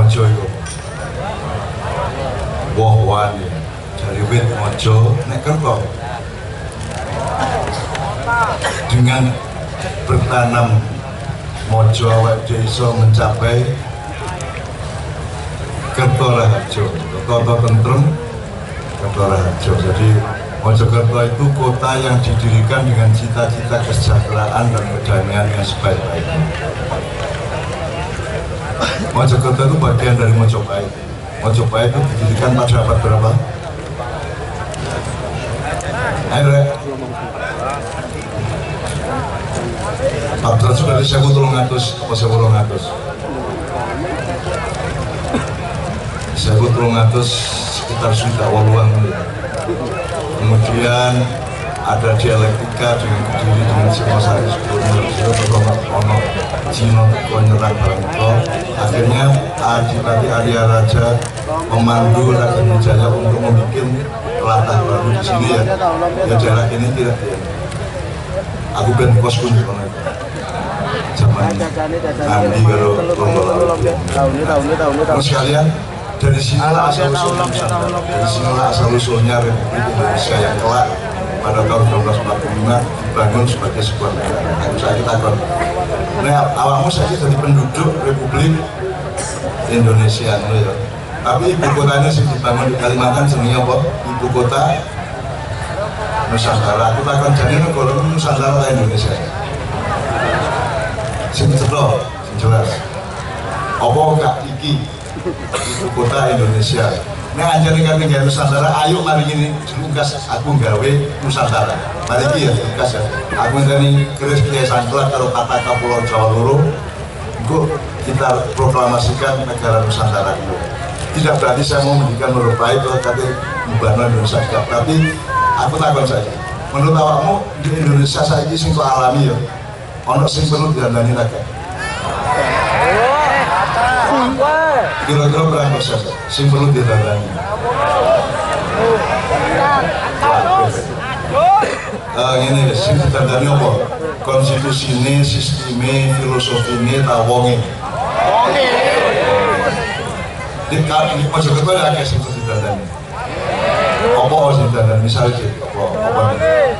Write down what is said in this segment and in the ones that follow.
mojo itu woh-wohan ya dari wit mojo nek kerto dengan bertanam mojo awak desa mencapai Kerto Raharjo, Kerto Tentrem, Kerto Raharjo. Jadi Mojokerto itu kota yang didirikan dengan cita-cita kesejahteraan dan perdamaian yang sebaik-baiknya. Mojokerto itu bagian dari Mojopahit. Mojopahit itu didirikan pada abad berapa? Ayo Rek. 1400 dari 1300 apa 1800? 1300 sekitar sudah waluan. Kemudian ada dialektika dengan Kediri dengan Singosari sebelumnya ono Cino penyerang barang itu. Akhirnya Adipati Arya Raja memandu Raden Wijaya untuk membuat latah baru di sini ya. Ya daerah ini tidak ya. Aku ben kos pun di sana. Zaman Andi kalau tahun sekalian dari sinilah asal usulnya Nusantara, dari sinilah asal usulnya Republik Indonesia yang kelak pada tahun 1945 dibangun sebagai sebuah negara. Aku saya takut. Nah, awakmu saya jadi penduduk Republik Indonesia, ya. Tapi ibu kotanya sih dibangun di Kalimantan sebenarnya apa? Ibu kota Nusantara. Aku takut jadi negara Nusantara atau Indonesia. Sing cetok, sing jelas. Apa kak iki? Ibu kota Indonesia. Nah anjir kan tinggal Nusantara, ayo mari ini tugas aku gawe Nusantara. Mari iki ya tugas ya. Aku ngene keris Kiai Sangklak karo kata Pulau Jawa Loro. Engko kita proklamasikan negara Nusantara itu. Tidak berarti saya mau mendirikan Mojopahit atau kata Mbana Indonesia tidak. Tapi aku takon saja. Menurut awakmu di Indonesia saiki sing kok alami ya. Ono sing perlu diandani lagi. Kira-kira berapa persen sing perlu ditandani? Ini sing ditandani apa? Konstitusinya, sistemnya, filosofinya, tawonge. Di Mojokerto ada sing perlu ditandani. Apa sing ditandani? Misalnya apa nih?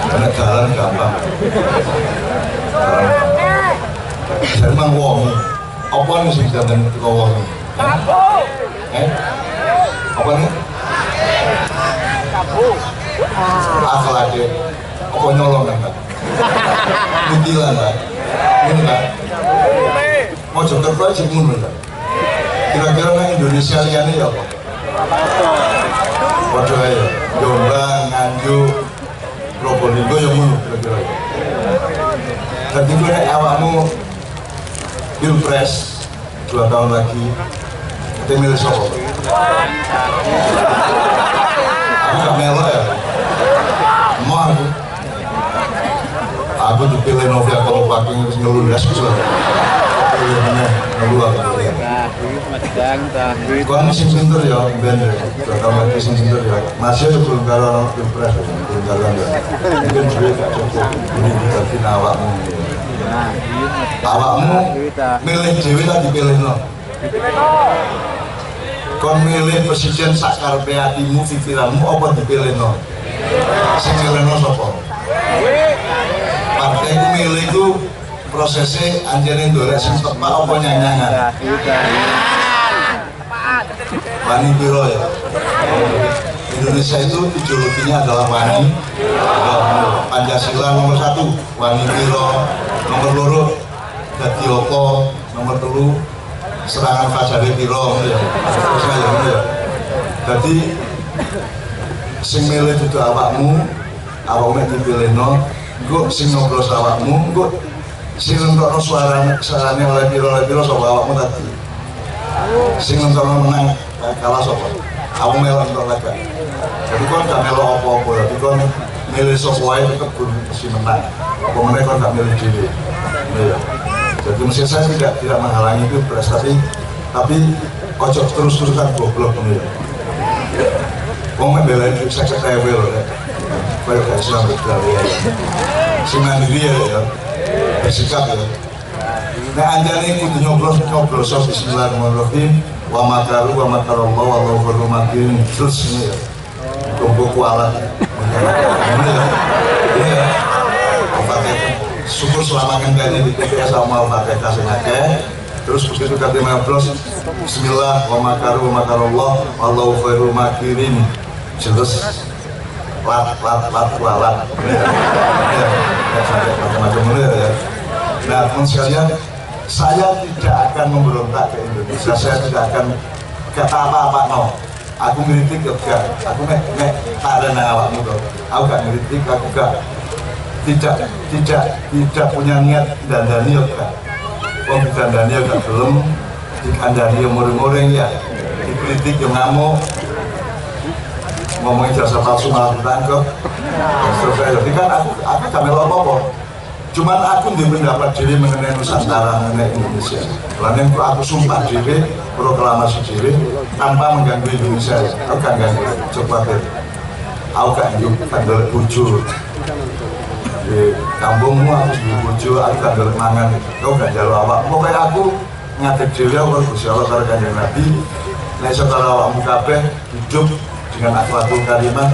Karena jalan gampang. Jadi memang wong. Apa nih sih dan kau apa nih? Asal aja. Apa nyolong kan? Mutilan kan? Ini kan? Mojokerto aja mundur kan? Kira-kira nang Indonesia liane ya apa? Waduh ayo, Jombang, Nganjuk, Probolinggo yang mundur kira-kira. Dan itu awakmu Pilpres 2 tahun lagi kita milih siapa? Aku gak melok ya? Mau aku dipilih Novia kalau pakai ngeluh gas bisa pilihnya ngeluh aku kau sing pinter ya bener 2 tahun lagi sing pinter ya masih sebelum karo Pilpres belum jalan ya mungkin juga gak cukup ini dibagi awakmu awakmu milih dewi tak dipilih no kon milih presiden sakarpe hatimu pikiranmu apa dipilih no sing milih no sopo partai ku milih itu prosesnya anjane ndolek sing tepak apa nyanyangan wani piro ya Indonesia itu ideologinya adalah wani Pancasila nomor 1 wani piro nomor 2 dadi opo nomor 3 serangan fajare piro ya jadi sing milih itu awakmu dipilihno engko sing nyoblos awakmu engko sing nentokno suarane oleh piro sapa awakmu tadi sing nentokno menang kalah sapa aku melok entuk laga jadi kon gak melok apa-apa tapi kon milih sapa wae tetep mesti menang apa meneh kon gak milih dhewe ya jadi mesin saya tidak menghalangi Pilpres tapi ojo terus-terusan goblok ini ya wong membelain seks TV loh ya kayak Islam berkali ya si mandiri ya bersikap ya Nek anjane kudu nyoblos bismillahirrahmanirrahim. Wa makaru wa makarallahu wallahu khairul makirin. Terus ini ya. Kumpul kualat. Iya. Syukur selama kali di TPS sama Al-Fatihah sing akeh. Terus begitu kate nyoblos bismillah wa makaru wa makarallahu wallahu khairul makirin. Terus lat kualat. Ya. Macam-macam ya. Nah, teman sekalian, saya tidak akan memberontak ke Indonesia, saya tidak akan kata apa-apa, no. Aku ngeritik ya, aku nek tak ada nang awakmu tuh. Aku gak ngeritik, aku gak tidak punya niat dandani ya. Wong dandani ya gak belum, dikandani ya muring-muring ya, dikritik ya ngamuk, ngomongin jasa palsu malah ditangkap. Terus jadi kan aku gak melu apa-apa. Cuman aku di pendapat diri mengenai Nusantara, mengenai Indonesia. Lalu aku sumpah diri, proklamasi diri, tanpa mengganggu Indonesia. Aku gak ganggu, coba deh. Aku gak ganggu buju. Di kampungmu aku di buju, aku gak ganggu mangan. Kau gak jalur awak. Pokoknya aku ngatik diri, aku Gusti Allah karena kanjeng Nabi. Nek secara awakmu kabeh hidup dengan akhlakul karimah,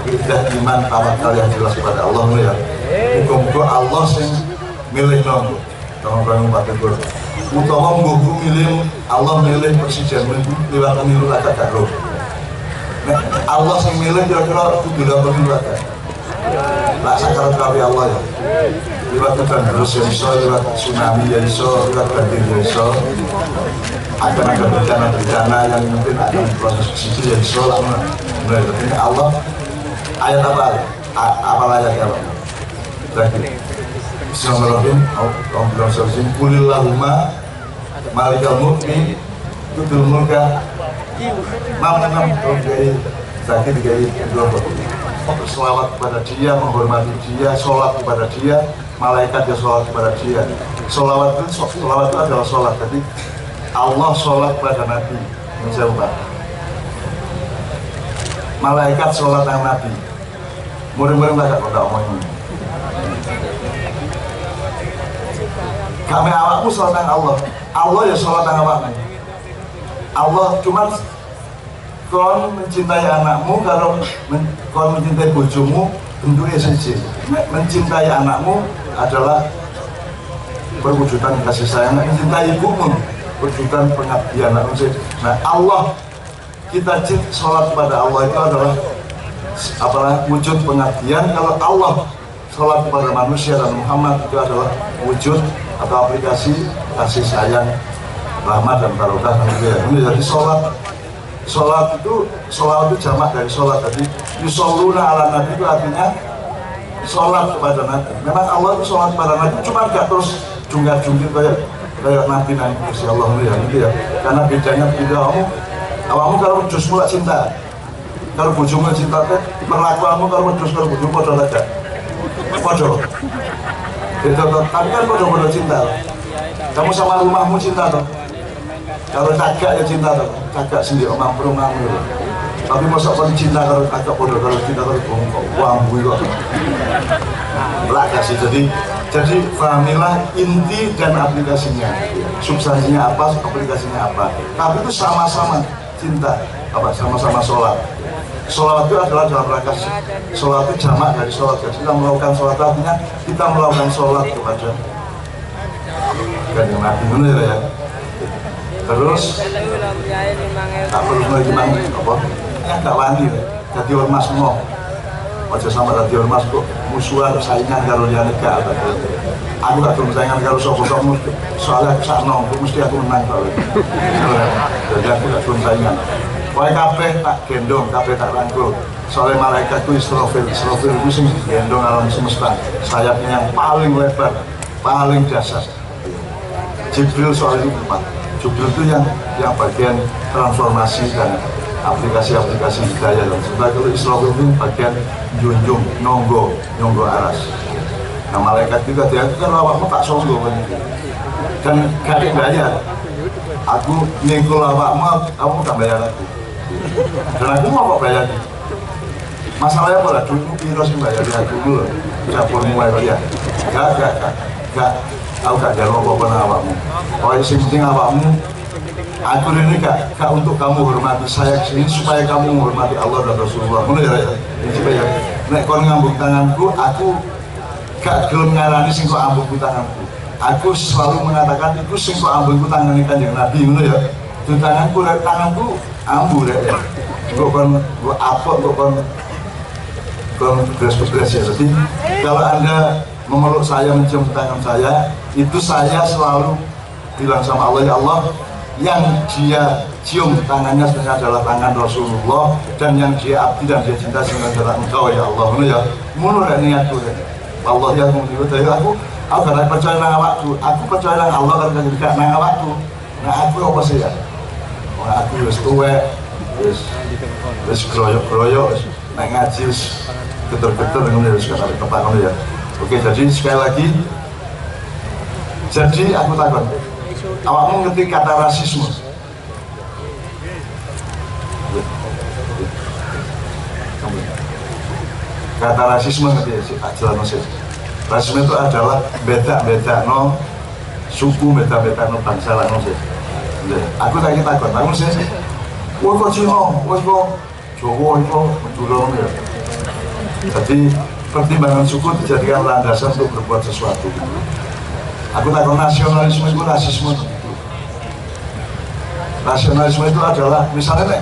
tidak iman tawakal yang jelas kepada Allah ya. Muga-muga Allah sing milih nang bangun pakai Quran. Utawa muga milih Allah milih presiden lewat pemilu laka karo. Allah sing milih kira-kira kudu lewat pemilu laka. Lah sakarat kawin Allah ya. Lewat hujan terus ya iso, lewat tsunami ya iso, lewat banjir ya iso. Akan ada bencana-bencana yang mungkin akan proses situ ya iso lah. Nah, ini Allah ayat apa ayat apa? Lagi Bismillahirrahmanirrahim. Bismillahirrahmanirrahim. Kulillahumma malikal mulki tutul mulka mamam dari tadi dikai selawat kepada dia, menghormati dia, sholat kepada dia, malaikat ya sholat kepada dia. Selawat itu adalah sholat. Jadi Allah sholat kepada Nabi. Menjawab. Malaikat sholat yang Nabi. Murid-murid tak kau omongin. Kami awakmu sholat yang Allah ya sholat yang awakmu. Allah cuma kon mencintai anakmu, kalau kon mencintai bojomu bentuknya saja. Mencintai anakmu adalah perwujudan kasih sayang. Mencintai ibumu perwujudan pengabdian. Nah Allah, kita sholat pada Allah itu adalah wujud pengabdian. Kalau Allah sholat kepada manusia dan Muhammad itu adalah wujud atau aplikasi kasih sayang, rahmat dan barokah. Jadi sholat itu jamak dari sholat. Jadi yusholluna ala nabi itu artinya sholat kepada Nabi. Memang Allah itu sholat kepada Nabi, cuma gak terus jungkir-jungkir kayak Nabi nanti Insya Allah ya. Karena bedanya awakmu kalau jus mulai cinta, kalau bojomu cinta perlakuanmu kalau jus kalau bojomu podo aja podo itu tapi kan podo cinta. Kamu sama rumahmu cinta toh, kalau cagak ya cinta toh, cagak sendiri omang perumahanmu. Tapi masa kau cinta kalau cagak podo, kalau cinta kalau bambu kok lah kasih. Jadi fahamilah inti dan aplikasinya, substansinya apa, aplikasinya apa. Tapi itu sama-sama cinta, sama-sama sholat. Sholat itu adalah dalam rangka sholat itu jamak dari sholat. Jadi kita melakukan sholat artinya kita melakukan sholat kepada Kanjeng Nabi dulu ya. Terus tak perlu lagi apa? Nggak wani, jadi ormas semua. Aja sama tadi ormas kok musuhan saingan kalau dia negara. Aku gak turun saingan kalau sopo-sopo, soalnya aku sakno, mesti aku menang kalau jadi aku gak turun saingan. Pokoknya kabeh tak gendong, kabeh tak rangkul. Soalnya malaikat itu Israfil itu sing gendong alam semesta. Sayapnya yang paling lebar, paling dasar. Jibril soalnya itu empat. Jibril itu yang bagian transformasi dan aplikasi-aplikasi hidayah dan sebagainya. Kalau Israfil itu bagian junjung, nonggo aras. Nah malaikat juga dia kan awakmu tak sombong kan gak bayar. Aku nyengkul awakmu, kamu tak bayar aku. Dan aku mau kok bayar. Masalahnya apa lah, dulu piro sih bayar aku dulu. Dapur mulai bayar. Gak. aku gak jalan apa-apa nang awakmu. Pokoknya sing penting awakmu, aku ini gak untuk kamu hormati saya kesini supaya kamu menghormati Allah dan Rasulullah. Ngono ya, ya. Nek kon ngambung tanganku, aku gak gelem ngarani sing kok ambungku tanganku. Aku selalu mengatakan itu sing kok ambungku tangan Kanjeng Nabi, ngono ya. Itu tanganku ambu rek ya. Kok kon apot kok kon tugas ya. Jadi kalau Anda memeluk saya, mencium tangan saya, itu saya selalu bilang sama Allah, ya Allah, yang dia cium tangannya sebenarnya adalah tangan Rasulullah, dan yang dia abdi dan dia cinta sebenarnya adalah engkau ya Allah. Ngono ya. Ngono rek niatku rek. Allah ya ngono dari aku gak percaya nang awakku. Aku percaya nang Allah kan gak nang awakku. Nah aku apa sih ya? Wah aku wis tuwek, wis kroyok-kroyok, nek ngaji wis geter-geter ngono ya, wis kata tepak ngono ya. Oke, jadi sekali lagi, jadi aku takon, awakmu ngerti kata rasisme? Kata rasisme ngerti ya, Pak Jelano sih. Rasisme itu adalah beda-beda no suku, beda-beda no bangsa lah no sih. Aku lagi takon, aku sih, wah kok Cina, wah kok Jawa itu Madura ya. Jadi pertimbangan suku dijadikan landasan untuk berbuat sesuatu. Aku takut nasionalisme itu rasisme begitu. Nasionalisme itu adalah misalnya nek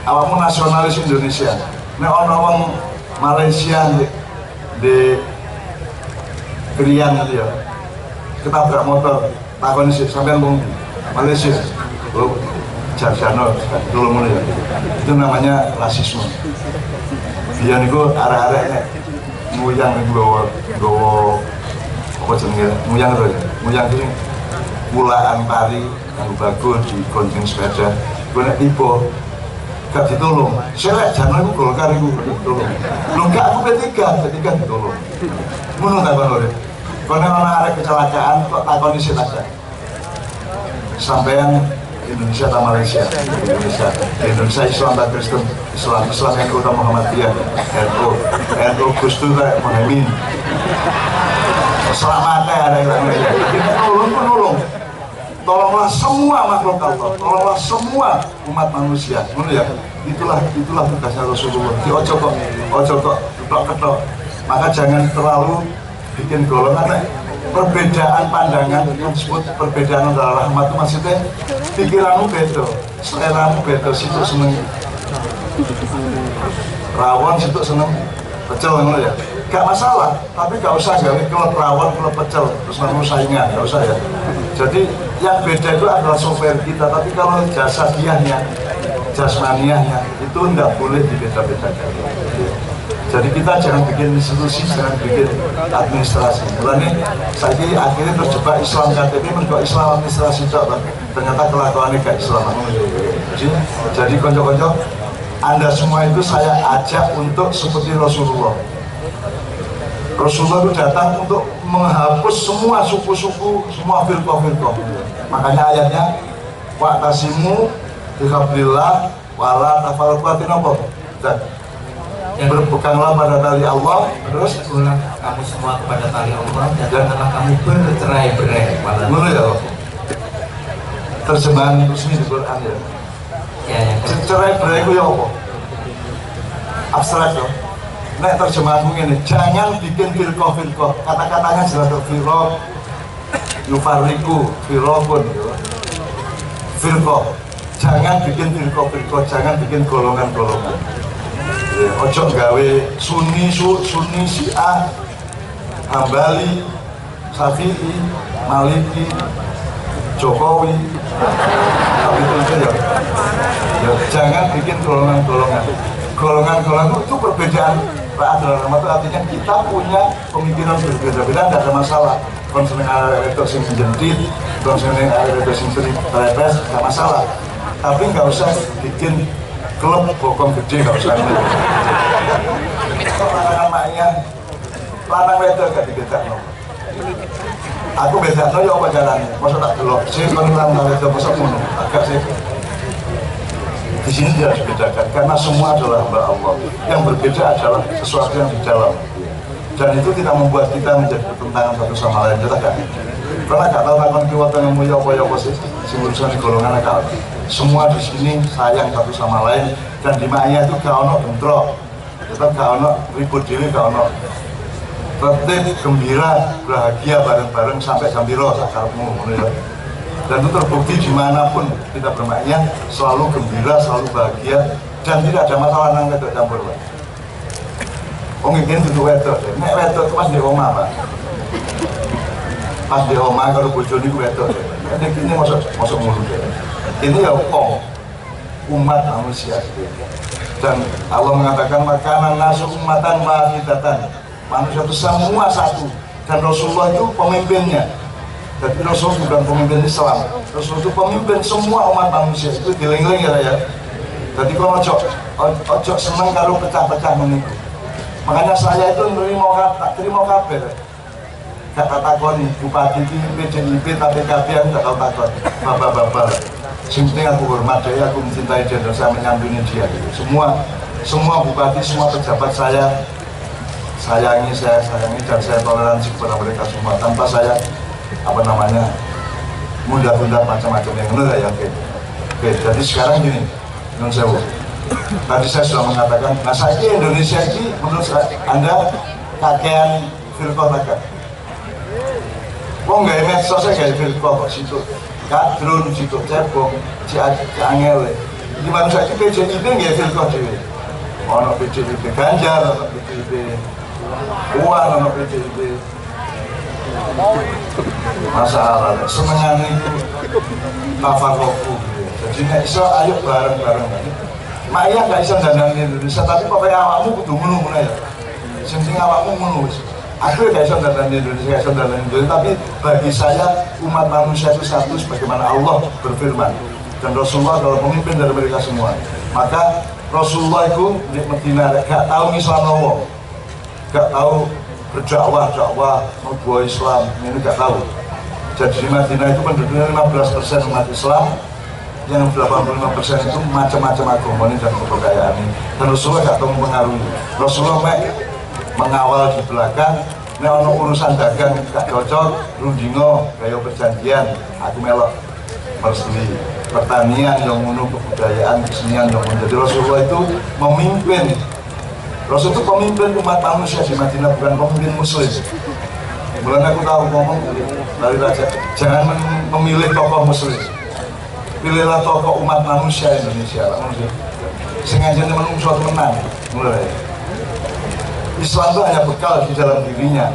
awakmu nasionalis Indonesia, nek orang Malaysia di Krian gitu ya, ketabrak motor, takon sih sampai ngomong Malaysia, Jarjano dulu mulai ya. Itu namanya rasisme. Biar itu arah-arahnya muyang gowo apa jenenge muyang itu ya, muyang ini mulaan pari yang bagus di gonceng sepeda gue nek tiba gak ditolong saya jangan aku Golkar itu ditolong lu gak aku P3 ditolong ngono tak kono lho kono ana arek kecelakaan kok takoni sik aja sampean Indonesia atau Malaysia? Indonesia Islam dan Kristen, Islam yang utama Muhammadiyah, NU Gus Dur Muhammad. Selamatnya ada yang tolong, tolonglah semua makhluk Allah, tolonglah semua umat manusia. Ya, itulah tugasnya Rasulullah. Di ojo kok ketok. Maka jangan terlalu bikin golongan. Perbedaan pandangan yang disebut perbedaan adalah rahmat itu maksudnya pikiranmu beda, seleramu beda, situ seneng rawon, situ seneng pecel ya, gak masalah, tapi gak usah gawe klub rawon, klub pecel, terus nemu saingan, gak usah ya. Jadi yang beda itu adalah software kita, tapi kalau jasadiahnya, jasmaniahnya itu tidak boleh dibeda-bedakan. Jadi kita jangan bikin institusi, jangan bikin administrasi. Mulanya saya akhirnya terjebak Islam KTP, menurut Islam administrasi ternyata kelakuannya gak Islam. Jadi konco-konco, Anda semua itu saya ajak untuk seperti Rasulullah. Rasulullah itu datang untuk menghapus semua suku-suku, semua firqah-firqah. Makanya ayatnya wa'tasimu bihablillah wala tafarraqu apa? Berpeganglah pada tali Allah, terus pulang kamu semua kepada tali Allah dan janganlah kamu bercerai-berai. Menurut ya Allah. Terjemahan resmi di Quran ya. Cerai-berai itu ya apa? Abstrak ya. Nek terjemahanmu ini, jangan bikin firqah-firqah. Kata-katanya jelas firqah, yufarriku, firqahun. Firqah. Jangan bikin firqah-firqah, jangan bikin golongan-golongan. Ojo gawe Sunni Syiah, Hambali, Syafi'i, Maliki, Jokowi, tapi itu ya. Jangan bikin golongan-golongan. Golongan-golongan itu perbedaan. Adalah itu artinya kita punya pemikiran berbeda-beda, tidak ada masalah. Konsumen itu sing jendit, konsumen itu sing sering terepes, tidak masalah. Tapi nggak usah bikin klub bokong gede, nggak usah. Lanang maknya, lanang wedok gak dibedak no. Aku beda no ya apa jalannya? Masa tak belok sih kalau lanang wedok masa kuno, agak sih. Di sini tidak dibedakan karena semua adalah hamba Allah. Yang berbeda adalah sesuatu yang di dalam. Dan itu tidak membuat kita menjadi bertentangan satu sama lain, kita kan? Pernah gak tahu takon kiwa pengen muya apa sih sing urusan golongan akal. Semua di sini sayang satu sama lain dan di Ma'iyah itu gak ono bentrok, tetap gak ono ribut diri, gak ono tertib, gembira, bahagia bareng-bareng sampai jam piro sakarepmu ya. Dan itu terbukti dimanapun kita bermainnya selalu gembira, selalu bahagia dan tidak ada masalah nang wedok campur Pak. Mungkin itu wedok, nek wedok itu pas di omah Pak. Pas di omah kalau bojo niku wedok. Nek ini masuk mulut ya. Ini ya umat manusia. Dan Allah mengatakan makanan nasu umatan wahidatan. Manusia itu semua satu dan Rasulullah itu pemimpinnya. Jadi Rasul bukan pemimpin Islam, Rasul itu pemimpin semua umat manusia. Itu dieling-eling ya. Jadi kalau ojo seneng kalau pecah-pecah menipu. Makanya saya itu terima kabar. Gak takoni bupati PDIP tapi KPN gak tahu takon. Bapak-bapak. Yang penting aku hormat dia, aku mencintai dia dan saya menyambungi dia. Semua bupati, semua pejabat saya sayangi dan saya toleransi kepada mereka semua tanpa saya mudah-mudah macam-macam yang benar ya. Oke, jadi sekarang gini, menurut saya tadi saya sudah mengatakan, nah saya Indonesia ini menurut Anda kakean firqah takkan nggak medsos saya kayak firqah kok situ kadrun, situ cebong, si angel gimana saya PDIP nggak firqah dewe ono PDIP Ganjar, ono PDIP Puan, ono PDIP masalah senengan itu tafaroku jadi nggak bisa ayo bareng-bareng Ma'iyah nggak bisa dandan di Indonesia tapi pokoknya awakmu kudu ngono ya sing awakmu ngono aku nggak bisa dandan di Indonesia, nggak bisa dandan di Indonesia tapi bagi saya umat manusia itu satu sebagaimana Allah berfirman dan Rasulullah adalah pemimpin dari mereka semua. Maka Rasulullah itu di Medina gak tahu Islam wong, gak tahu berdakwah membawa Islam, ini gak tahu. Jadi di Madinah itu penduduknya 15% umat Islam, yang 85% itu macam-macam agama dan kebudayaan ini. Dan Rasulullah gak tahu mempengaruhi. Rasulullah mengawal di belakang, nek ono urusan dagang gak cocok, rundingo, kayak perjanjian, aku melok merestui pertanian yang ngono, kebudayaan, kesenian yang ngono. Jadi Rasulullah itu memimpin. Rasul itu pemimpin umat manusia di Madinah, bukan pemimpin muslim. Mulanya aku tahu ngomong dari raja, jangan memilih tokoh muslim, pilihlah tokoh umat manusia Indonesia lah manusia. Sengaja menungso menang, mulai. Islam itu hanya bekal di dalam dirinya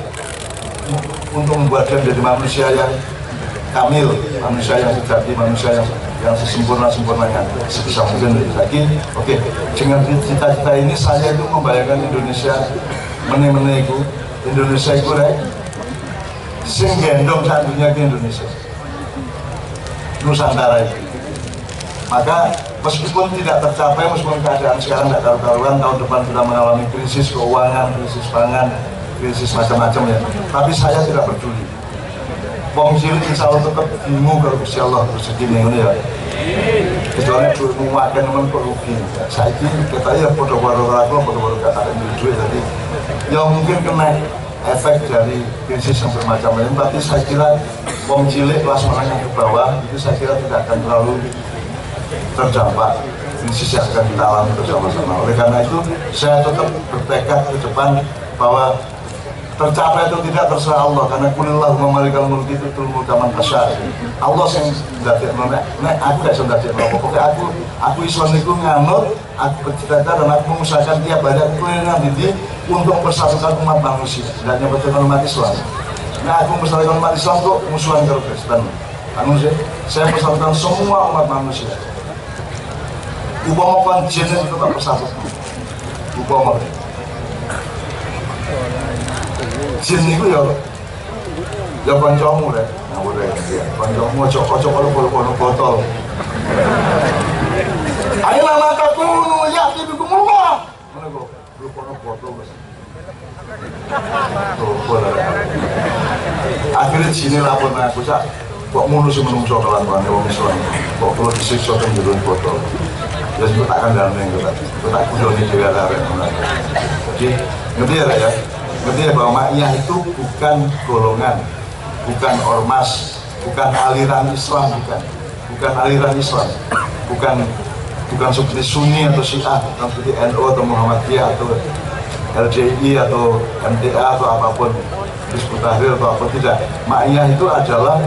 untuk membuat dia menjadi manusia yang kamil, manusia yang sejati, manusia yang sesempurna-sempurnanya sebisa mungkin lagi. Oke, dengan cita-cita ini saya itu membayangkan Indonesia meneh-meneh Indonesia itu sing gendong saat dunia ke Indonesia Nusantara itu. Maka meskipun tidak tercapai, meskipun keadaan sekarang tidak karu-karuan, tahun depan sudah mengalami krisis keuangan, krisis pangan, krisis macam-macam ya, tapi saya tidak peduli. Wong cilik insya Allah tetap bingung kalau Gusti Allah rezeki ini ya. Kecuali duit muakan teman kok rugi. Saya ini kita ya podo-podo laku, podo-podo kata duit jadi ya mungkin kena efek dari krisis yang bermacam-macam. Tapi saya kira wong cilik kelas menengah ke bawah itu saya kira tidak akan terlalu terdampak krisis yang akan kita alami bersama-sama. Oleh karena itu saya tetap bertekad ke depan bahwa tercapai atau tidak terserah Allah, karena kulillahumma malikal mulki tu'til mulka man tasya. Allah yang ndadekno nek aku gak iso ndadekno apa. Pokoke aku Islam niku nganut, aku bercita-cita dan aku mengusahakan tiap hari aku keliling di untuk mempersatukan umat manusia dan mempersatukan umat Islam. Nah aku mempersatukan umat Islam kok musuhan karo Kristen. Anu sih, saya mempersatukan semua umat manusia. Upama kon jin itu tetap bersatu. Upama jin itu ya kancamu deh, ngawur deh, kancamu cocok kalau botol. Ayo nama takunu ya di kumullah. Mana kok belum botol mas? Tuh boleh. Akhirnya sini lapor aku cak, kok mulu sih menungso kelakuan orang Islam, kok perlu disiksa kan judul botol. Ya sebut takkan dalam yang kita kudo di juga ada. Jadi ngerti ya? Ngerti ya bahwa Ma'iyah itu bukan golongan, bukan ormas, bukan aliran Islam, bukan aliran Islam, bukan seperti Sunni atau Syiah, bukan seperti NU atau Muhammadiyah atau LJI atau MTA atau apapun, Hizbut Tahrir atau apa, tidak. Ma'iyah itu adalah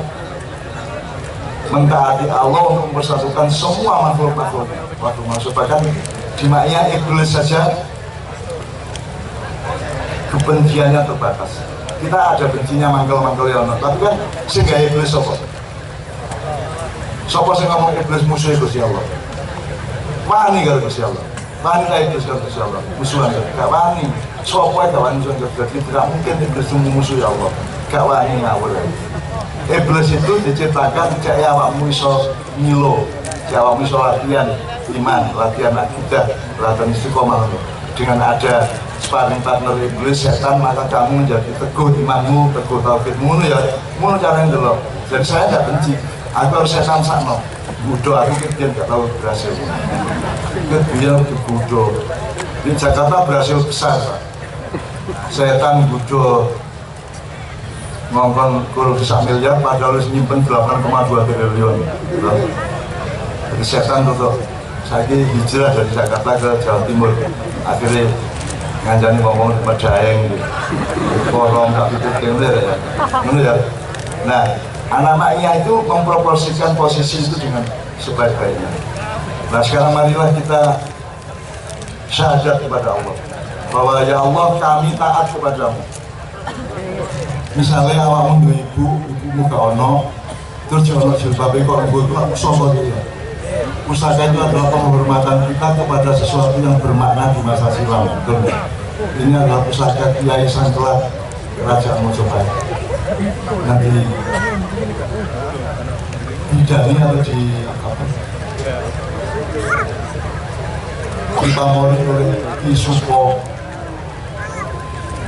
mentaati Allah untuk mempersatukan semua makhluk-makhluk. Waktu masuk bahkan di Ma'iyah iblis saja kebenciannya terbatas. Kita ada bencinya mangkel-mangkel yang tapi kan sehingga iblis sopo sing ngomong iblis musuh Gusti Allah. Wani karo Gusti Allah. Wani ta iblis karo Gusti Allah. Musuhan gak wani. Sopo gak wani jadi tidak mungkin iblis musuh ya Allah. Gak wani ngawur. Iblis itu diciptakan cek awakmu iso ngilo, cek awakmu iso latihan iman, latihan akidah, latihan istiqomah. Dengan ada sparring partner iblis setan, maka kamu menjadi teguh imanmu, teguh tauhidmu ya. Mau caranya dulu. Jadi saya tidak benci. Aku harus setan sakno. Gudo aku kemudian gak tahu berhasil. Kemudian gudo. Di Jakarta berhasil besar, Pak. Setan gudo ngomong korupsi 1 miliar padahal harus nyimpen 8,2 triliun. Jadi setan tuh saya hijrah dari Jakarta ke Jawa Timur, akhirnya ngajani ngomong di Medaeng gitu, korong tapi itu ya. Nah, anak Ma'iyah itu memproporsikan posisi itu dengan sebaik-baiknya. Nah, sekarang marilah kita syahadat kepada Allah bahwa ya Allah kami taat kepadamu. Misalnya awakmu duwe ibumu gak ono, terus ono jilbabe kok nggo kok sopo gitu. Pusaka itu adalah penghormatan kita kepada sesuatu yang bermakna di masa silam. Betul. Ini adalah pusaka Kiai Sangkelak Kerajaan Mojopahit. Nanti bidani atau dipamori oleh Ki Supo,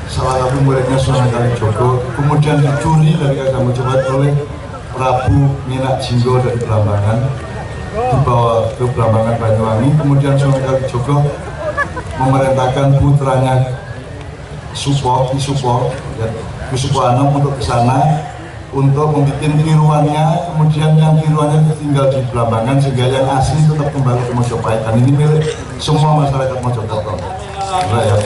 salah satu muridnya Sunan Kalijogo, kemudian dicuri dari Kerajaan Mojopahit oleh Prabu Minak Jinggo dari Blambangan, dibawa ke Blambangan Banyuwangi. Kemudian Sunan Kalijogo memerintahkan putranya Supo, Ki Supo, ya, Ki Supo Anom untuk ke sana untuk membuat tiruannya. Kemudian yang tiruannya tinggal di Blambangan sehingga yang asli tetap kembali ke Mojopahit, dan ini milik semua masyarakat Mojokerto. Ya.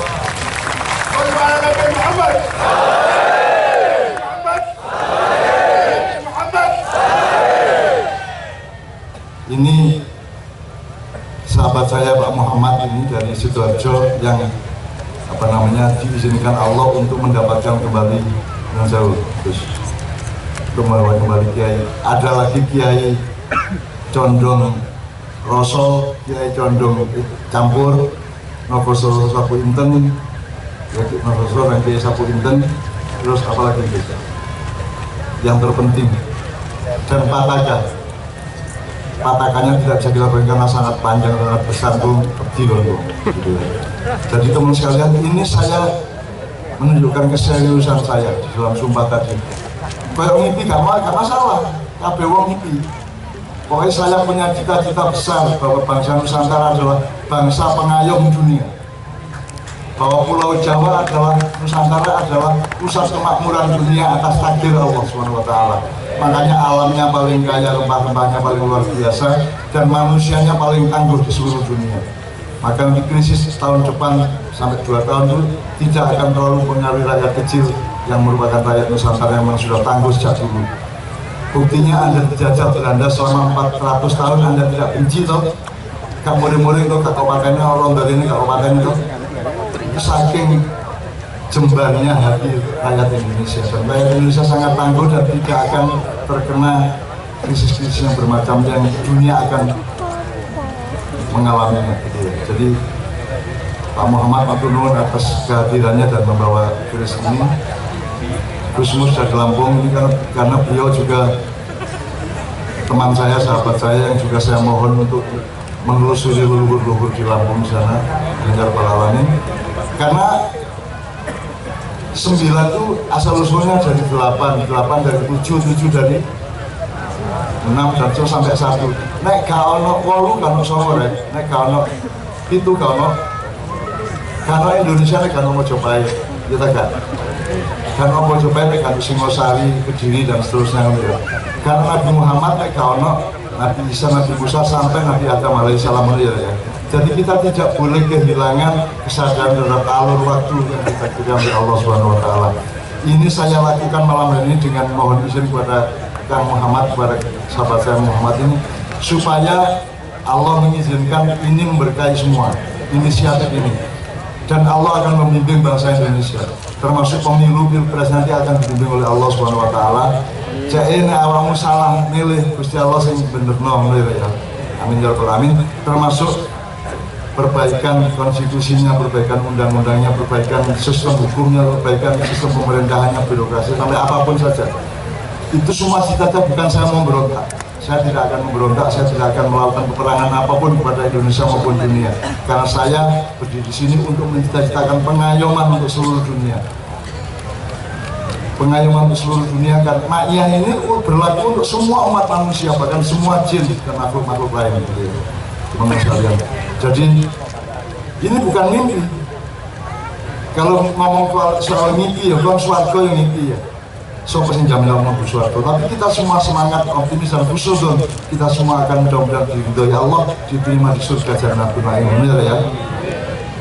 Ini sahabat saya Pak Muhammad ini dari Sidoarjo yang diizinkan Allah untuk mendapatkan kembali yang jauh, terus untuk membawa kembali Kiai. Ada lagi Kiai Condong Roso, Kiai Condong Campur, Novoso Sapu Inten, Novoso dan Kiai Sapu Inten, terus apalagi gitu. Yang terpenting dan patakannya tidak bisa dilakukan karena sangat panjang, sangat besar tuh kecil. Jadi teman sekalian, ini saya menunjukkan keseriusan saya di dalam sumpah tadi. Kalau ngipi gak masalah, tapi wong ngipi. Pokoknya saya punya cita-cita besar bahwa bangsa Nusantara adalah bangsa pengayom dunia. Bahwa Pulau Jawa adalah, Nusantara adalah pusat kemakmuran dunia atas takdir Allah SWT. Makanya alamnya paling kaya, rempah-rempahnya paling luar biasa, dan manusianya paling tangguh di seluruh dunia. Maka di krisis tahun depan sampai 2 tahun itu tidak akan terlalu mengaruhi rakyat kecil yang merupakan rakyat Nusantara yang memang sudah tangguh sejak dulu. Buktinya Anda dijajah Belanda selama 400 tahun, Anda tidak benci toh. Gak murid-murid itu, gak kabupatennya orang dari ini, gak kabupaten itu. Saking jembarnya hati rakyat Indonesia, dan rakyat Indonesia sangat tangguh dan tidak akan terkena krisis-krisis yang bermacam yang dunia akan mengalaminya. Jadi Pak Muhammad matur nuwun atas kehadirannya dan membawa virus ini. Gusmus dari Lampung ini karena beliau juga teman saya, sahabat saya yang juga saya mohon untuk menelusuri leluhur-leluhur di Lampung sana, Banjar Pahlawan ini. Karena 9 itu asal-usulnya dari 8 dari 7 dari 6 dan sampai 1. Nek gak ono 8 kan ono rek, nek gak ono 7 kan ono. Karena Indonesia nek gak ono Mojopahit, kita gak. dan apa coba kan Singosari, Kediri dan seterusnya gitu ya. Karena Nabi Muhammad gak ono Nabi Isa, Nabi Musa sampai Nabi Adam alaihissalam ya. Jadi kita tidak boleh kehilangan kesadaran terhadap alur waktu yang kita diberikan oleh Allah Subhanahu Wa Taala. Ini saya lakukan malam hari ini dengan mohon izin kepada Kang Muhammad, kepada sahabat saya Muhammad ini, supaya Allah mengizinkan ini memberkahi semua inisiatif ini, dan Allah akan memimpin bangsa Indonesia, termasuk pemilu pilpres nanti akan dibimbing oleh Allah Subhanahu Wa Taala. Jadi ini awakmu salah milih Gusti Allah sing bener milih ya. Amin ya rabbal alamin. Termasuk perbaikan konstitusinya, perbaikan undang-undangnya, perbaikan sistem hukumnya, perbaikan sistem pemerintahannya, birokrasi, sampai apapun saja. Itu semua cita-cita, bukan saya memberontak. Saya tidak akan memberontak, saya tidak akan melakukan peperangan apapun kepada Indonesia maupun dunia. Karena saya berdiri di sini untuk mencita-citakan pengayoman untuk seluruh dunia. Pengayoman untuk seluruh dunia, karena makiyah ini berlaku untuk semua umat manusia, bahkan semua jin dan makhluk-makhluk lain. Teman-teman sekalian. Jadi ini bukan mimpi. Kalau ngomong soal mimpi ya, bukan suarga yang mimpi ya. So pasti jamin Allah bersuarga. Tapi kita semua semangat, optimis dan khusnuzon. Kita semua akan mudah-mudahan diridhoi Allah, diterima di surga Jannatul Na'im ya.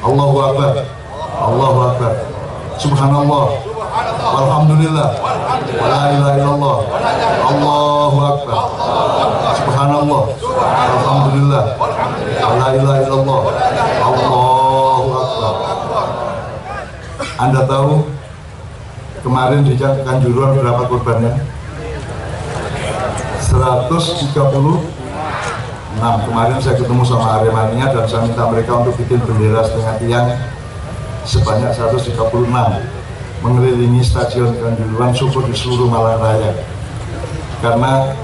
Allahu Akbar, Allahu Akbar. Subhanallah, Alhamdulillah, wala ilaha illallah, Allahu Akbar. Subhanallah, Alhamdulillah, wala ilaha illallah, Allahu Akbar. Anda tahu kemarin di Kanjuruhan berapa korbannya? 136. Kemarin saya ketemu sama Aremania dan saya minta mereka untuk bikin bendera setengah tiang sebanyak 136 mengelilingi stadion Kanjuruhan syukur di seluruh Malang Raya. Karena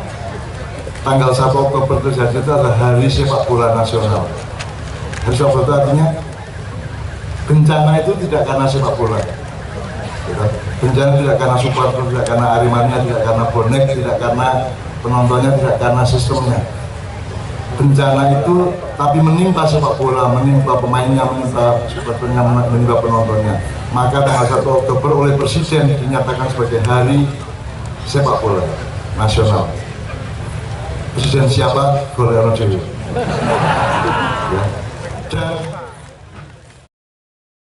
tanggal 1 Oktober terjadi itu adalah hari sepak bola nasional. Hari sepak bola itu artinya bencana itu tidak karena sepak bola. Bencana tidak karena supporter, tidak karena Aremania, tidak karena bonek, tidak karena penontonnya, tidak karena sistemnya. Bencana itu tapi menimpa sepak bola, menimpa pemainnya, menimpa supporternya, menimpa penontonnya. Maka tanggal 1 Oktober oleh Presiden dinyatakan sebagai hari sepak bola nasional. Presiden siapa? Golongan Dewi. Ya. Dan